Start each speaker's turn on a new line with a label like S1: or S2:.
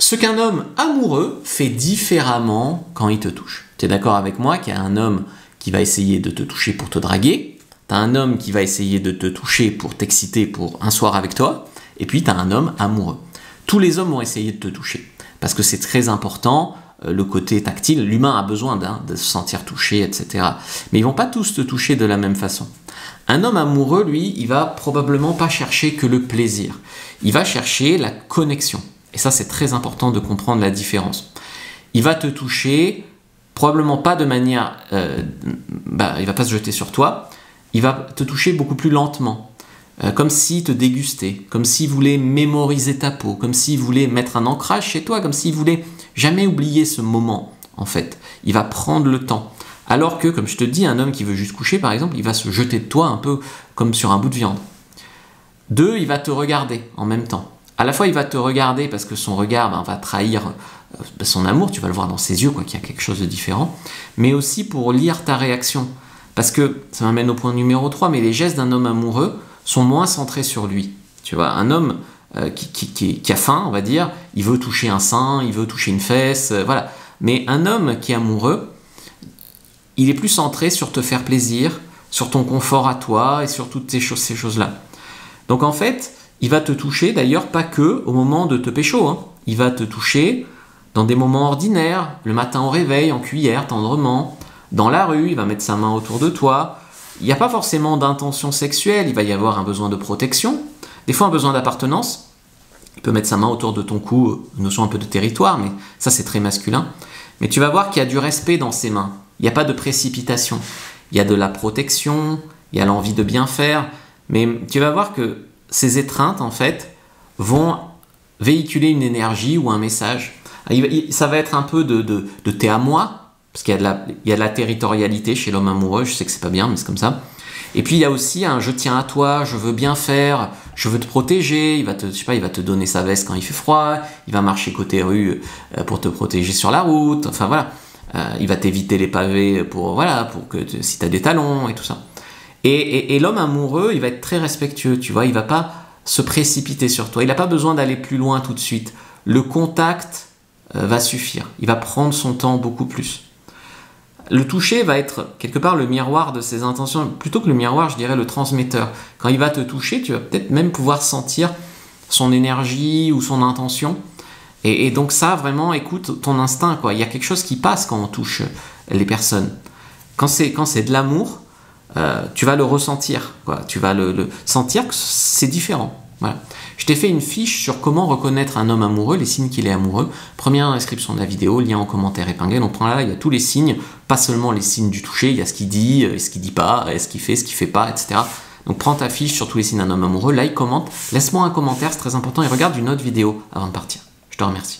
S1: Ce qu'un homme amoureux fait différemment quand il te touche. Tu es d'accord avec moi qu'il y a un homme qui va essayer de te toucher pour te draguer, tu as un homme qui va essayer de te toucher pour t'exciter pour un soir avec toi, et puis tu as un homme amoureux. Tous les hommes vont essayer de te toucher, parce que c'est très important, le côté tactile, l'humain a besoin de se sentir touché, etc. Mais ils vont pas tous te toucher de la même façon. Un homme amoureux, lui, il va probablement pas chercher que le plaisir, il va chercher la connexion. Et ça, c'est très important de comprendre la différence. Il va te toucher, probablement pas de manière... il va pas se jeter sur toi, il va te toucher beaucoup plus lentement, comme s'il te dégustait, comme s'il voulait mémoriser ta peau, comme s'il voulait mettre un ancrage chez toi, comme s'il voulait jamais oublier ce moment, en fait. Il va prendre le temps. Alors que, comme je te dis, un homme qui veut juste coucher, par exemple, il va se jeter de toi un peu comme sur un bout de viande. 2, il va te regarder en même temps. À la fois, il va te regarder parce que son regard va trahir son amour, tu vas le voir dans ses yeux, qu'il y a quelque chose de différent, mais aussi pour lire ta réaction. Parce que, ça m'amène au point numéro 3, mais les gestes d'un homme amoureux sont moins centrés sur lui. Tu vois, un homme qui a faim, on va dire, il veut toucher un sein, il veut toucher une fesse, voilà. Mais un homme qui est amoureux, il est plus centré sur te faire plaisir, sur ton confort à toi et sur toutes ces choses-là. Donc en fait, il va te toucher d'ailleurs pas que au moment de te pécho, hein. Il va te toucher dans des moments ordinaires, le matin au réveil, en cuillère, tendrement, dans la rue, il va mettre sa main autour de toi. Il n'y a pas forcément d'intention sexuelle, il va y avoir un besoin de protection, des fois un besoin d'appartenance. Il peut mettre sa main autour de ton cou, une notion un peu de territoire, mais ça c'est très masculin. Mais tu vas voir qu'il y a du respect dans ses mains, il n'y a pas de précipitation, il y a de la protection, il y a l'envie de bien faire, mais tu vas voir que ces étreintes, en fait, vont véhiculer une énergie ou un message. Ça va être un peu de t'es à moi, parce qu'il y a de la territorialité chez l'homme amoureux, je sais que c'est pas bien, mais c'est comme ça. Et puis il y a aussi un je tiens à toi, je veux bien faire, je veux te protéger, il va te donner sa veste quand il fait froid, il va marcher côté rue pour te protéger sur la route, enfin voilà. Il va t'éviter les pavés pour si tu as des talons et tout ça. Et l'homme amoureux, il va être très respectueux, tu vois, il va pas se précipiter sur toi, il n'a pas besoin d'aller plus loin tout de suite. Le contact va suffire, il va prendre son temps beaucoup plus. Le toucher va être quelque part le miroir de ses intentions, plutôt que le miroir, je dirais le transmetteur. Quand il va te toucher, tu vas peut-être même pouvoir sentir son énergie ou son intention. Et donc ça, vraiment, écoute ton instinct, quoi. Il y a quelque chose qui passe quand on touche les personnes. Quand c'est de l'amour, tu vas le ressentir, quoi. Tu vas le sentir que c'est différent. Voilà. Je t'ai fait une fiche sur comment reconnaître un homme amoureux, les signes qu'il est amoureux. Première dans la description de la vidéo, lien en commentaire épinglé. Donc là, il y a tous les signes, pas seulement les signes du toucher, il y a ce qu'il dit pas, ce qu'il fait pas, etc. Donc prends ta fiche sur tous les signes d'un homme amoureux, like, commente, laisse-moi un commentaire, c'est très important, et regarde une autre vidéo avant de partir. Je te remercie.